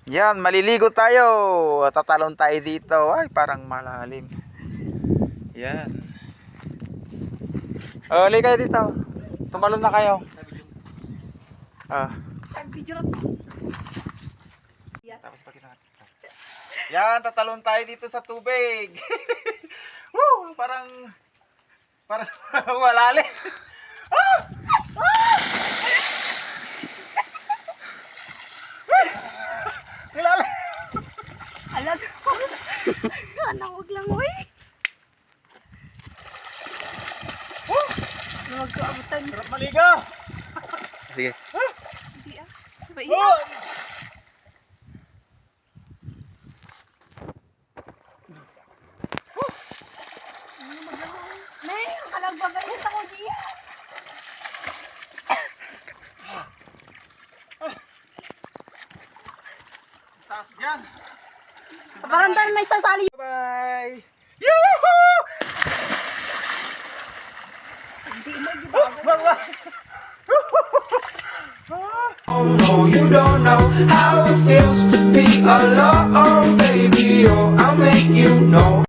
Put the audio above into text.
Yan, maliligo tayo. Tatalon tayo dito. Ay, parang malalim. Yan. Uli kayo dito. Tumalon na kayo. Tapos pakita natin. Yan, tatalon tayo dito sa tubig. Woo! Parang malalim. Ah! Ah! Nilalim. Alam ko. Anak, huwag lang, uy. Huwag ko abutan. Sarap maligo. Sige. Hindi ah. Oh! Nay, kalagbagayot ako diya. Taas dyan. Parang dahil may sasali. Bye! Yoo-hoo! Oh no, you don't know how it feels to be alone, baby. Oh, I'll make you know.